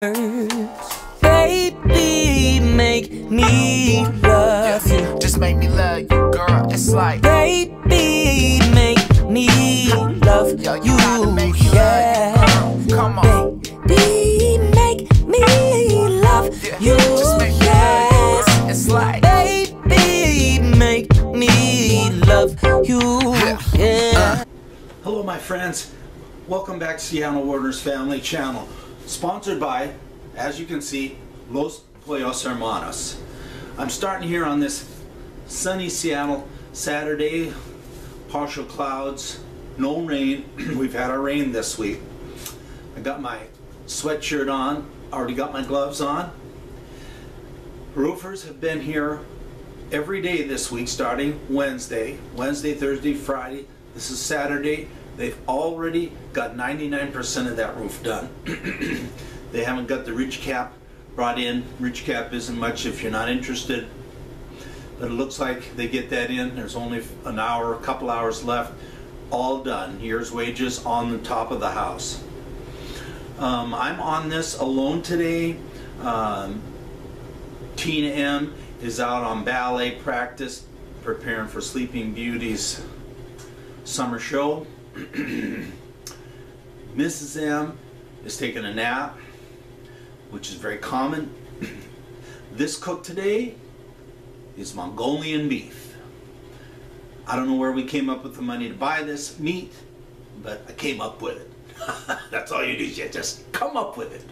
Baby, make me love you. Just make me love you, girl. It's like, baby, make me love yo, you. gotta make me love you, girl. Come on. Baby, make me love you. Just make me love you, girl. It's like, baby, make me love you. Yeah. Hello my friends, welcome back to Seattle Warner's Family Channel, sponsored by, as you can see, Los Pollos Hermanos. I'm starting here on this sunny Seattle Saturday, partial clouds, no rain. We've had our rain this week. I got my sweatshirt on, already got my gloves on. Roofers have been here every day this week, starting Wednesday, Thursday, Friday. This is Saturday. They've already got 99% of that roof done. They haven't got the ridge cap brought in. Ridge cap isn't much if you're not interested, but it looks like they get that in. There's only an hour, a couple hours left. All done. Here's wages on the top of the house. I'm on this alone today. Tina M is out on ballet practice, preparing for Sleeping Beauty's summer show. Mrs. M is taking a nap, which is very common. This cook today is Mongolian beef. I don't know where we came up with the money to buy this meat, but I came up with it. That's all you do, you just come up with it.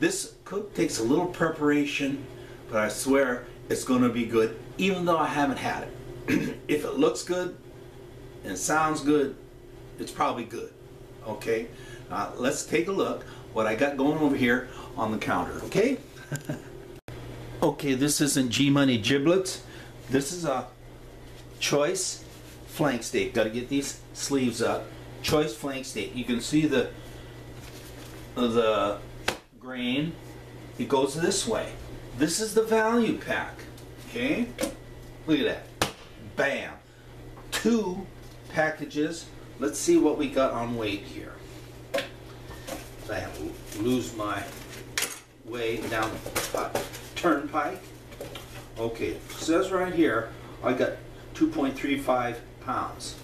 This cook takes a little preparation, but I swear it's going to be good, even though I haven't had it. If it looks good and sounds good, it's probably good. Okay, let's take a look what I got going over here on the counter. Okay. Okay, this isn't G-Money giblets. This is a choice flank steak. Got to get these sleeves up. Choice flank steak. You can see the grain. It goes this way. This is the value pack. Okay, look at that. Bam! 2 packages. Let's see what we got on weight here. I have to lose my way down the turnpike. Okay, it says right here I got 2.35 pounds.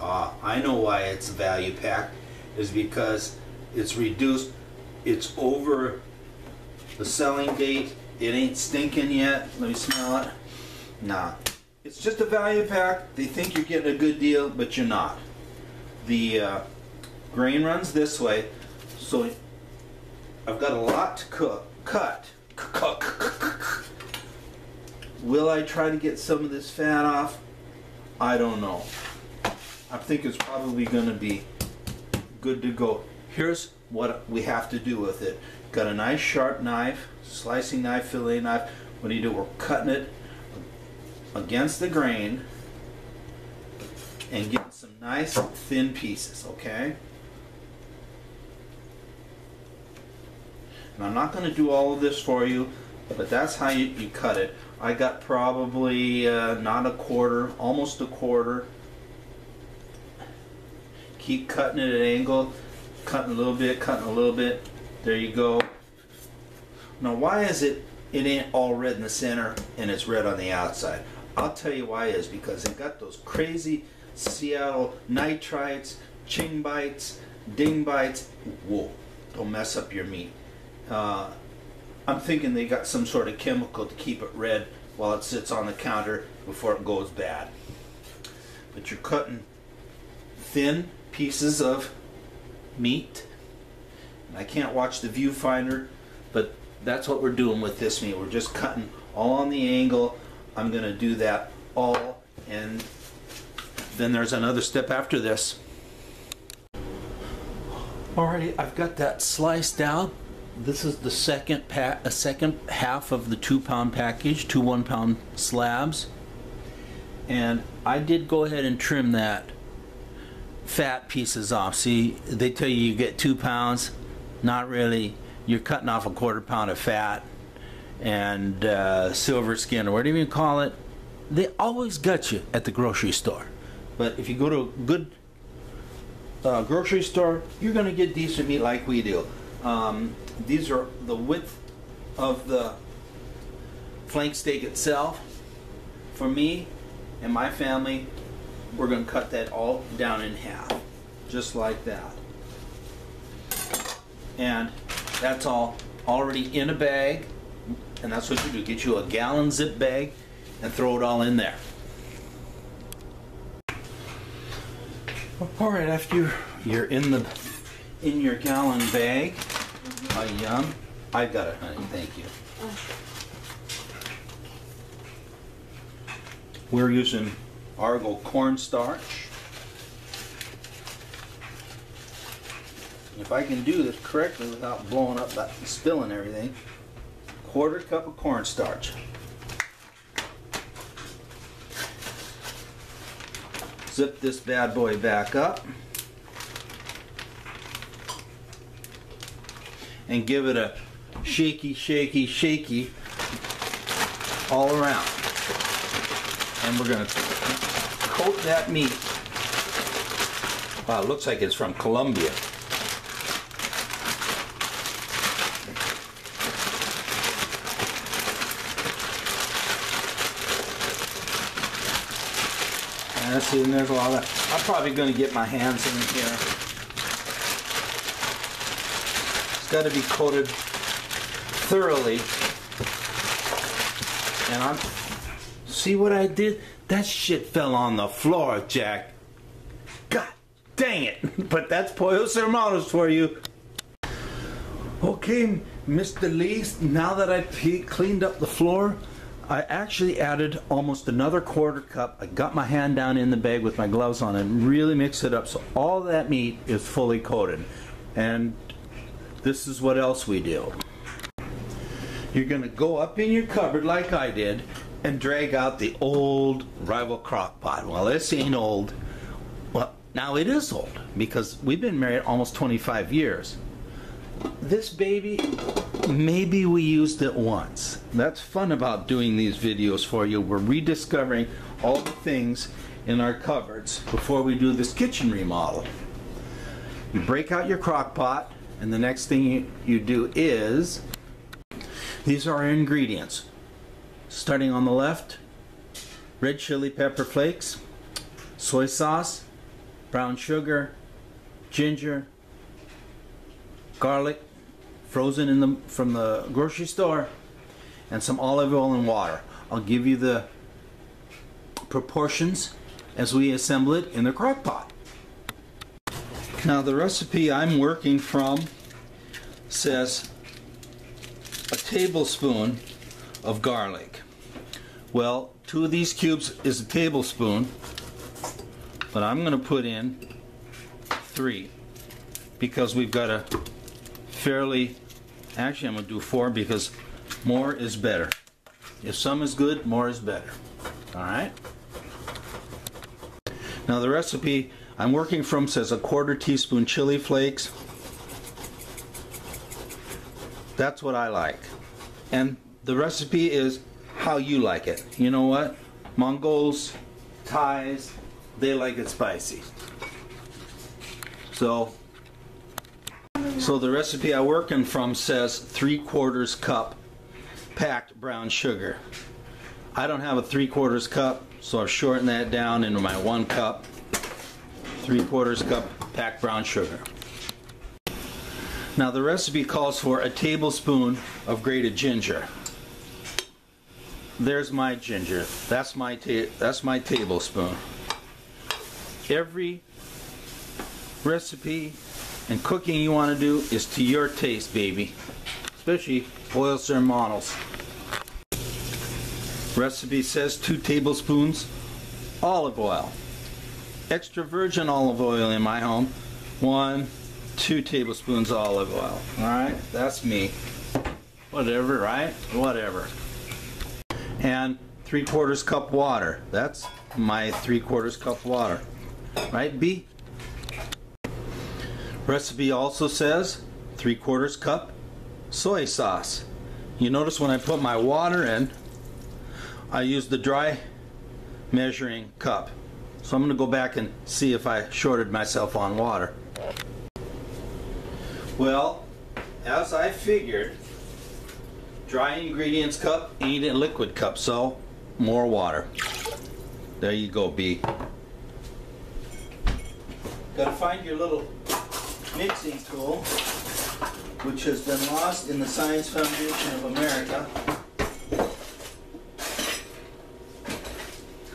I know why it's a value pack, is because it's reduced. It's over the selling date. It ain't stinking yet. Let me smell it. Nah. It's just a value pack. They think you're getting a good deal, but you're not. The grain runs this way, so I've got a lot to cut. Will I try to get some of this fat off? I don't know. I think it's probably going to be good to go. Here's what we have to do with it. Got a nice sharp knife, slicing knife, fillet knife. What do? We're cutting it against the grain and getting some nice thin pieces, okay? And I'm not going to do all of this for you, but that's how you cut it. I got probably not a quarter, almost a quarter. Keep cutting it at an angle, cutting a little bit, cutting a little bit. There you go. Now why is it ain't all red in the center and it's red on the outside? I'll tell you why is because they got those crazy Seattle nitrites, ching bites, ding bites. Whoa, don't mess up your meat. I'm thinking they got some sort of chemical to keep it red while it sits on the counter before it goes bad. But you're cutting thin pieces of meat. And I can't watch the viewfinder, but that's what we're doing with this meat. We're just cutting all on the angle. I'm going to do that all, and then there's another step after this. Alrighty, I've got that sliced out. This is the second half of the 2-pound package, 2 1-pound slabs. And I did go ahead and trim that fat pieces off. See, they tell you get 2 pounds. Not really. You're cutting off a 1/4 pound of fat and silver skin, or whatever you call it. They always got you at the grocery store. But if you go to a good grocery store, you're going to get decent meat like we do. These are the width of the flank steak itself. For me and my family, we're going to cut that all down in half, just like that. And that's all already in a bag, and that's what you do. Get you a gallon zip bag and throw it all in there. All right, after you're in your gallon bag, yum. I got it, honey. Thank you. We're using Argo cornstarch. If I can do this correctly without blowing up that spilling everything, 1/4 cup of cornstarch. Zip this bad boy back up and give it a shaky, shaky, shaky all around. And we're going to coat that meat. Wow, it looks like it's from Colombia. And see, and there's a lot of, I'm probably going to get my hands in here. It's got to be coated thoroughly. And see what I did? That shit fell on the floor, Jack. God dang it. But that's Pollos Hermanos for you. Okay, Mr. Lee, now that I cleaned up the floor, I actually added almost another 1/4 cup. I got my hand down in the bag with my gloves on and really mixed it up so all that meat is fully coated. And this is what else we do. You're going to go up in your cupboard like I did and drag out the old Rival crock pot. Well, this ain't old. Well, now it is old because we've been married almost 25 years. This baby, maybe we used it once. That's fun about doing these videos for you. We're rediscovering all the things in our cupboards before we do this kitchen remodel. You break out your crock pot, and the next thing you do is, these are our ingredients. Starting on the left, red chili pepper flakes, soy sauce, brown sugar, ginger, garlic frozen from the grocery store, and some olive oil and water. I'll give you the proportions as we assemble it in the crock pot. Now the recipe I'm working from says a tablespoon of garlic. Well, 2 of these cubes is a tablespoon, but I'm going to put in 3 because we've got a fairly, actually I'm going to do 4 because more is better. If some is good, more is better. Alright? Now the recipe I'm working from says a 1/4 teaspoon chili flakes. That's what I like. And the recipe is how you like it. You know what? Mongols, Thais, they like it spicy. So the recipe I'm working from says 3/4 cup packed brown sugar. I don't have a 3/4 cup, so I've shortened that down into my 1 cup. 3/4 cup packed brown sugar. Now the recipe calls for a tablespoon of grated ginger. There's my ginger. That's my tablespoon. Every recipe and cooking you want to do is to your taste, baby. Especially Pollos Hermanos. Recipe says 2 tablespoons olive oil. Extra virgin olive oil in my home. 2 tablespoons olive oil. Alright, that's me. Whatever, right? Whatever. And 3/4 cup water. That's my 3/4 cup water. Right, B? Recipe also says 3/4 cup soy sauce. You notice when I put my water in, I use the dry measuring cup. So I'm going to go back and see if I shorted myself on water. Well, as I figured, dry ingredients cup ain't a liquid cup, so more water. There you go, B. Gotta find your little mixing tool, which has been lost in the Science Foundation of America.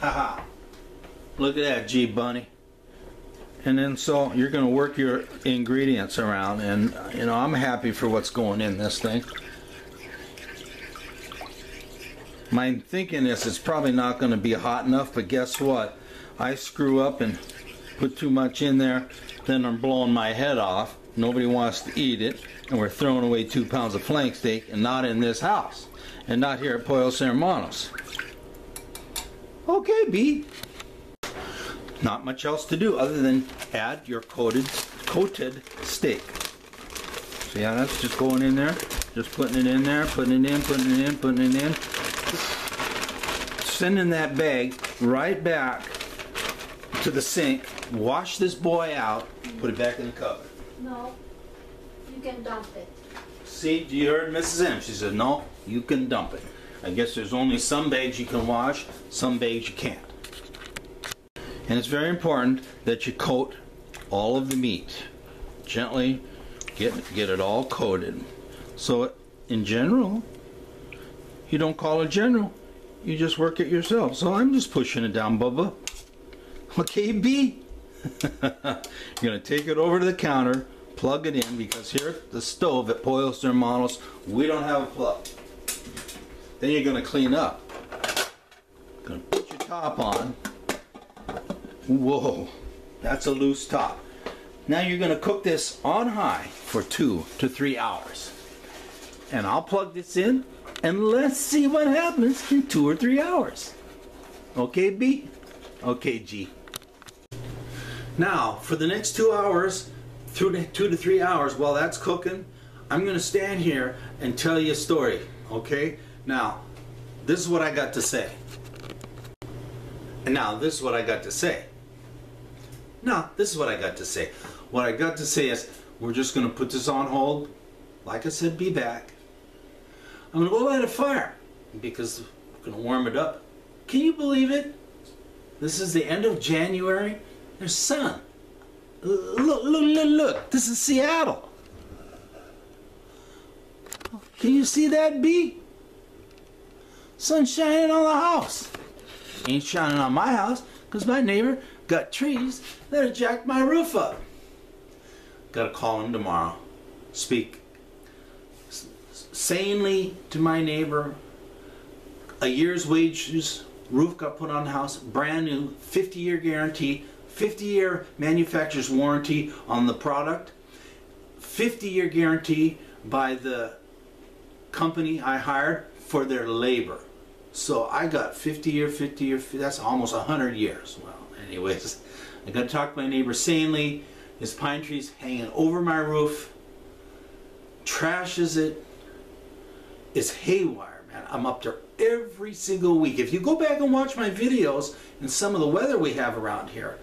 Haha. Look at that, G Bunny. And then so you're going to work your ingredients around, and you know, I'm happy for what's going in this thing. My thinking is it's probably not going to be hot enough, but guess what? I screw up and put too much in there, then I'm blowing my head off. Nobody wants to eat it, and we're throwing away 2 pounds of flank steak, and not in this house, and not here at Pollos Hermanos. Okay, B. Not much else to do other than add your coated steak. So yeah, that's just going in there, just putting it in there, putting it in, putting it in, putting it in. Sending that bag right back to the sink, wash this boy out, put it back in the cupboard. No, you can dump it. See, you heard Mrs. M. She said, no, you can dump it. I guess there's only some bags you can wash, some bags you can't. And it's very important that you coat all of the meat. Gently get it all coated. So in general, you don't call it general. You just work it yourself. So I'm just pushing it down, Bubba. Okay, B? You're going to take it over to the counter, plug it in, because here at the stove at Pollos Hermanos, we don't have a plug. Then you're going to clean up. Going to put your top on. Whoa, that's a loose top. Now you're going to cook this on high for 2 to 3 hours. And I'll plug this in, and let's see what happens in 2 or 3 hours. Okay, B? Okay, G. Now, for the next 2 hours, 2 to 3 hours, while that's cooking, I'm going to stand here and tell you a story, okay? Now, this is what I got to say. And now, this is what I got to say. Now, this is what I got to say. What I got to say is, we're just going to put this on hold. Like I said, be back. I'm going to go light a fire because we're going to warm it up. Can you believe it? This is the end of January. There's sun. Look, look, look, look. This is Seattle. Can you see that, B? Sun shining on the house. Ain't shining on my house because my neighbor got trees that'll jack my roof up. Gotta call him tomorrow. Speak sanely to my neighbor. A year's wages, roof got put on the house, brand new, 50-year guarantee, 50-year manufacturer's warranty on the product, 50-year guarantee by the company I hired for their labor. So I got 50-year, that's almost 100 years. Well, anyways, I got to talk to my neighbor sanely. His pine tree's hanging over my roof. Trashes it. It's haywire, man. I'm up there every single week. If you go back and watch my videos and some of the weather we have around here,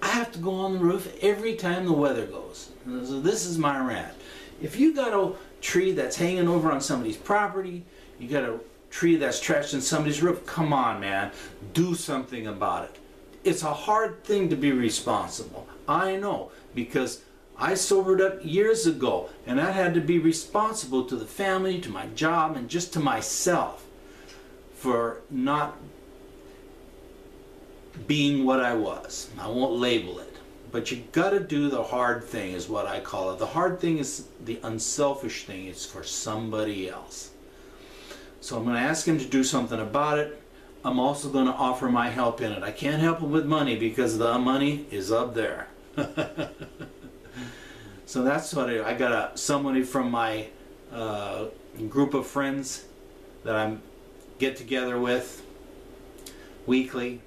I have to go on the roof every time the weather goes. So this is my rant. If you got a tree that's hanging over on somebody's property, you got a tree that's trashed in somebody's roof, come on, man. Do something about it. It's a hard thing to be responsible. I know, because I sobered up years ago, and I had to be responsible to the family, to my job, and just to myself for not being what I was. I won't label it. But you gotta do the hard thing, is what I call it. The hard thing is the unselfish thing. It's for somebody else. So I'm going to ask him to do something about it. I'm also going to offer my help in it. I can't help him with money because the money is up there. So that's what I got. Somebody from my group of friends that I get together with weekly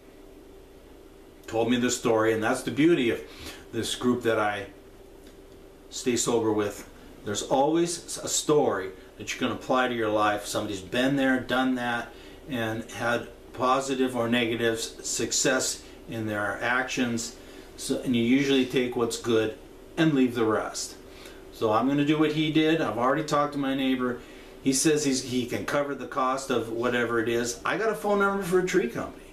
told me the story, and that's the beauty of this group that I stay sober with. There's always a story that you can apply to your life. Somebody's been there, done that, and had positive or negative success in their actions, and you usually take what's good and leave the rest. So I'm going to do what he did. I've already talked to my neighbor. He says he can cover the cost of whatever it is. I got a phone number for a tree company,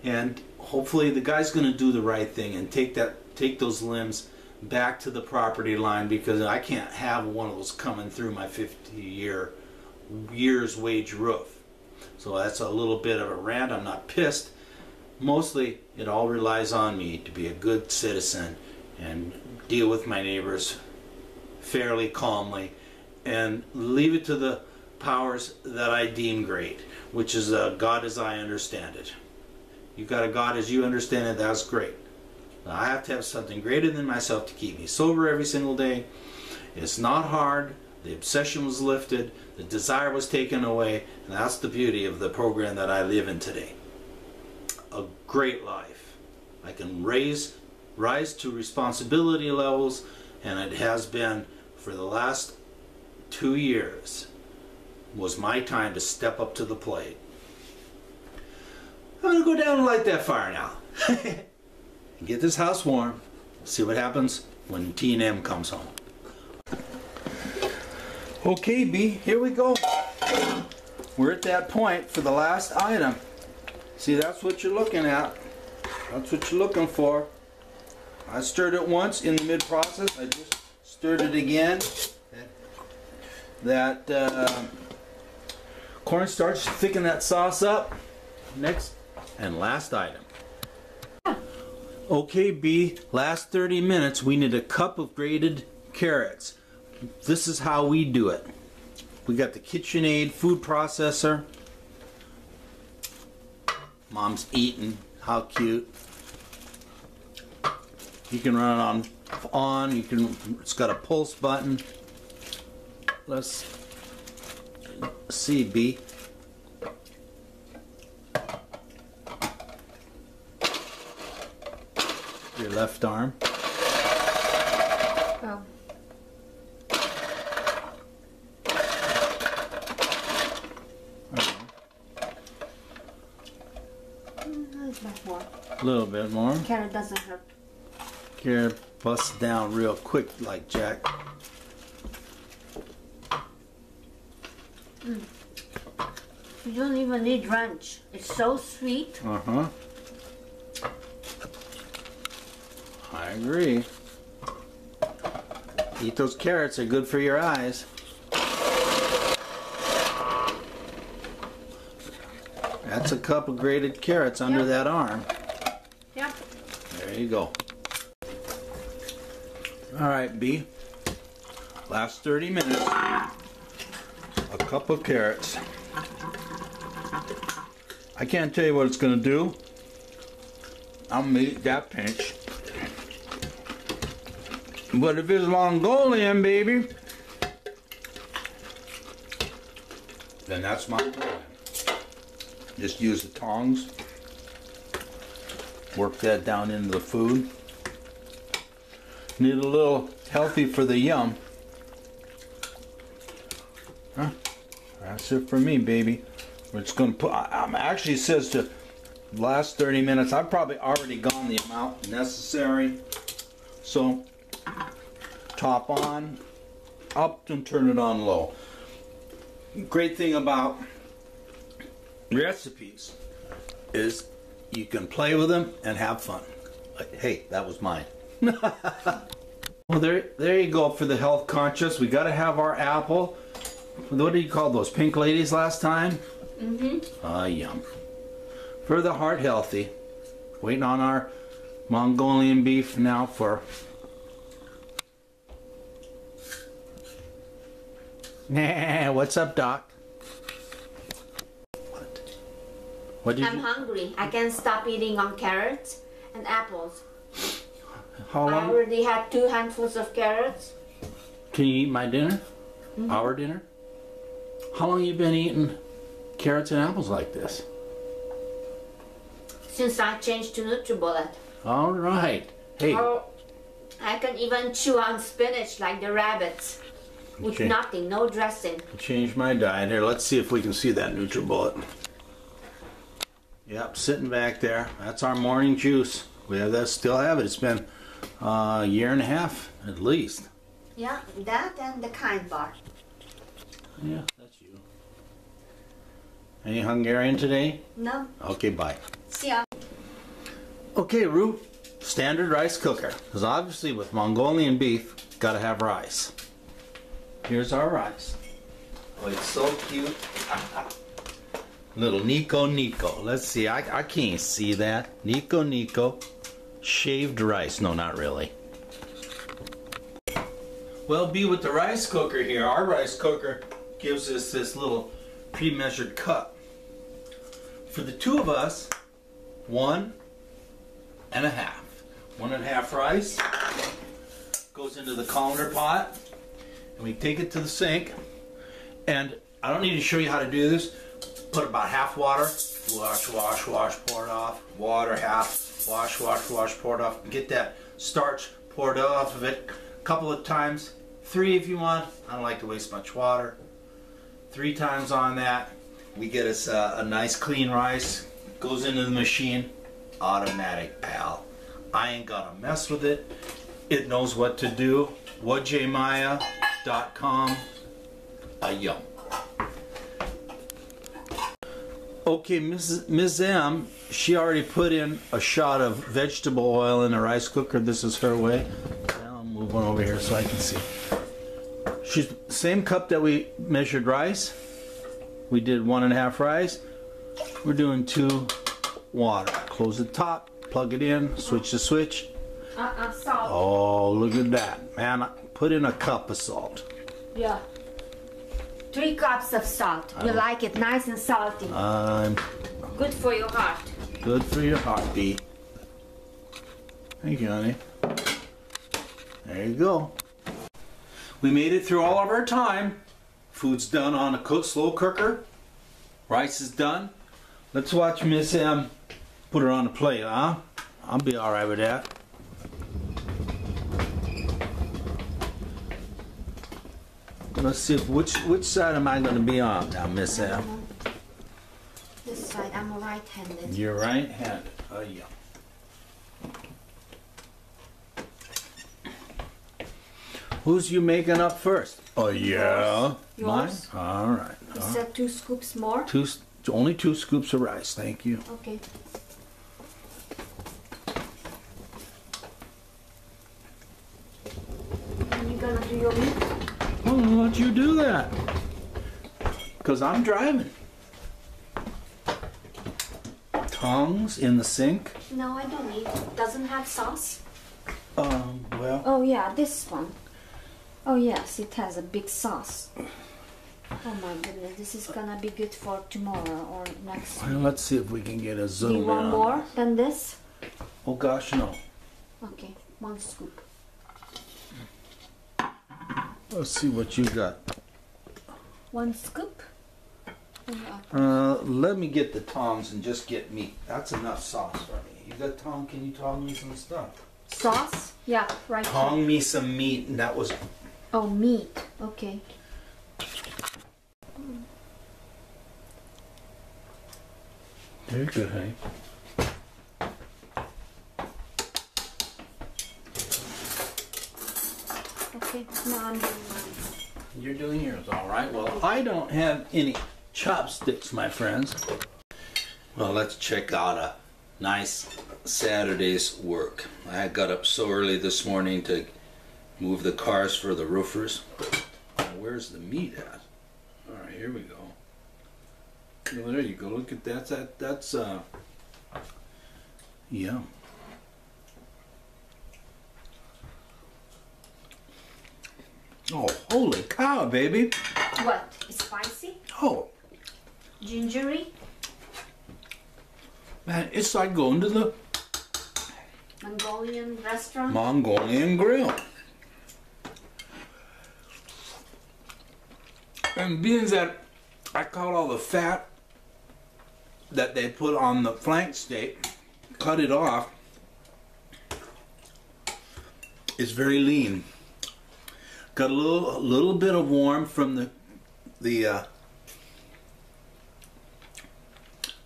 and hopefully the guy's going to do the right thing and take those limbs back to the property line, because I can't have one of those coming through my 50-years wage roof. So that's a little bit of a rant. I'm not pissed. Mostly it all relies on me to be a good citizen and deal with my neighbors fairly calmly and leave it to the powers that I deem great, which is God as I understand it. You got a God as you understand it, that's great. Now, I have to have something greater than myself to keep me sober every single day. It's not hard. The obsession was lifted. The desire was taken away. And that's the beauty of the program that I live in today. A great life. I can rise to responsibility levels, and it has been for the last 2 years was my time to step up to the plate. I'm going to go down and light that fire now. Get this house warm. See what happens when T&M comes home. Okay, B, here we go. We're at that point for the last item. See, that's what you're looking at. That's what you're looking for. I stirred it once in the mid-process. I just stirred it again. That cornstarch, thicken that sauce up. Next and last item. Okay, B, last 30 minutes we need a cup of grated carrots. This is how we do it. We got the KitchenAid food processor. Mom's eating. How cute. You can run it on. You can. It's got a pulse button. Let's see, B. Your left arm. Oh. A little bit more. Carrot doesn't hurt. Carrot busts down real quick like Jack. You don't even need ranch. It's so sweet. Uh-huh. I agree. Eat those carrots, they're good for your eyes. That's a cup of grated carrots under that arm. Yep. There you go. Alright, B. Last 30 minutes. A cup of carrots. I can't tell you what it's going to do. I'm going to eat that pinch. But if it's Mongolian, baby, then that's Mongolian. Just use the tongs. Work that down into the food. Need a little healthy for the yum. Huh? That's it for me, baby. It's going to put. Actually, it says to last 30 minutes. I've probably already gone the amount necessary. So, top on, up, and turn it on low. Great thing about recipes is you can play with them and have fun. Like, hey, that was mine. Well, there you go for the health conscious. We got to have our apple. What did you call those pink ladies last time? Yum. For the heart healthy. Waiting on our Mongolian beef now for. Nah, what's up, Doc? What did I'm you? hungry. I can't stop eating on carrots and apples. How I long? already had 2 handfuls of carrots. Can you eat my dinner? Our dinner? How long you been eating carrots and apples like this? Since I changed to NutriBullet. All right. Hey. Oh, I can even chew on spinach like the rabbits. With Okay. nothing, no dressing. Change my diet here. Let's see if we can see that NutriBullet. Yep, sitting back there. That's our morning juice. We have that, still have it. It's been a year and a half at least. Yeah, that and the kind bar. Yeah, that's you. Any Hungarian today? No. Okay, bye. See ya. Okay, Roo, standard rice cooker. Because obviously with Mongolian beef, gotta have rice. Here's our rice. Oh, it's so cute. Little Nico. Let's see, I can't see that. Nico. Shaved rice. No, not really. Well, be with the rice cooker here. Our rice cooker gives us this little pre-measured cup. For the two of us, 1.5. 1.5 rice goes into the colander pot, and we take it to the sink. And I don't need to show you how to do this. Put about half water, wash, pour it off. Water, half, wash, pour it off. Get that starch poured off of it a couple of times. 3 if you want. I don't like to waste much water. 3 times on that. We get us a nice clean rice. Goes into the machine. Automatic, pal. I ain't gonna mess with it. It knows what to do. whatjmaya.com. Yum. Okay, Ms. M, she already put in a shot of vegetable oil in the rice cooker. This is her way. Now I'm moving over here so I can see. She's same cup that we measured rice. We did 1.5 rice. We're doing 2 water. Close the top, plug it in, switch the switch. Salt. Oh, look at that. Man, put in a cup of salt. Yeah. 3 cups of salt. You like it nice and salty. Good for your heart. Good for your heartbeat. Thank you, honey. There you go. We made it through all of our time. Food's done on a slow cooker. Rice is done. Let's watch Miss M put her on the plate, huh? I'll be alright with that. Let's see which side am I going to be on now, Miss M? This side, I'm right-handed. You're right-handed. Oh, yeah. Who's you making up first? Oh, yeah. Yours. Mine? All right. You said 2 scoops more? Only 2 scoops of rice. Thank you. Okay. And you gonna do your meat? Well, I'll let you do that. Because I'm driving. Tongs in the sink. No, I don't need it. Doesn't have sauce? Well. Oh, yeah, this one. Oh, yes, it has a big sauce. Oh, my goodness. This is gonna be good for tomorrow or next. Well, let's see if we can get a zoom in. Do you want more than this? Oh, gosh, no. Okay, 1 scoop. Let's see what you got. 1 scoop? Let me get the tongs and just get meat. That's enough sauce for me. You got tong? Can you tong me some stuff? Sauce? Yeah, right. Tong me some meat, and that was. Oh, meat. Okay. Very good, honey. Okay, now I'm doing mine. You're doing yours, all right. Well, I don't have any chopsticks, my friends. Well, let's check out a nice Saturday's work. I got up so early this morning to move the cars for the roofers. Where's the meat at? All right, here we go. Well, there you go. Look at that. That's yum. Oh, holy cow, baby. What? Spicy? Oh, Gingery? man, it's like going to the Mongolian restaurant? Mongolian grill. And being that I caught all the fat that they put on the flank steak, cut it off, it's very lean. Got a little bit of warmth from the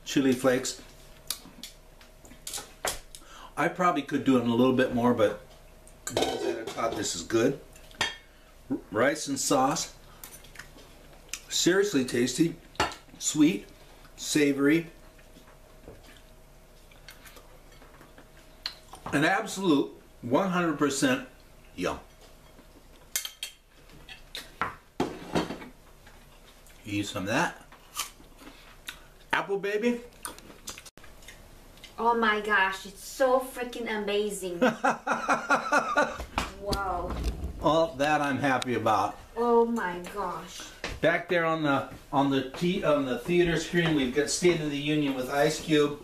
chili flakes I probably could do it in a little bit more, but I thought this is good. Rice and sauce. Seriously tasty, sweet, savory. An absolute 100% yum. Eat some of that. Apple baby. Oh my gosh, it's so freaking amazing. Wow. All that I'm happy about. Oh my gosh. Back there on the theater screen, we've got State of the Union with Ice Cube.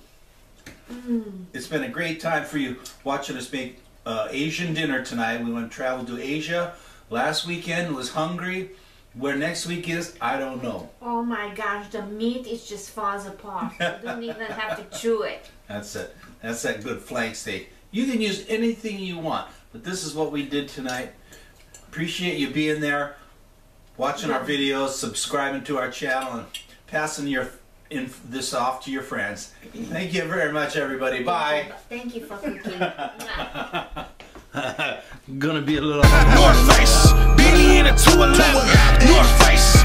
It's been a great time for you watching us make Asian dinner tonight. We went to travel to Asia last weekend. Was hungry. Where next week is, I don't know. Oh my gosh, the meat is just falls apart. You don't even have to chew it. That's it. That's that good flank steak. You can use anything you want, but this is what we did tonight. Appreciate you being there, watching our videos, subscribing to our channel, and passing this off to your friends. Thank you very much, everybody. Bye. Thank you for cooking. Gonna be a little North Face, beanie in a 211. North Face.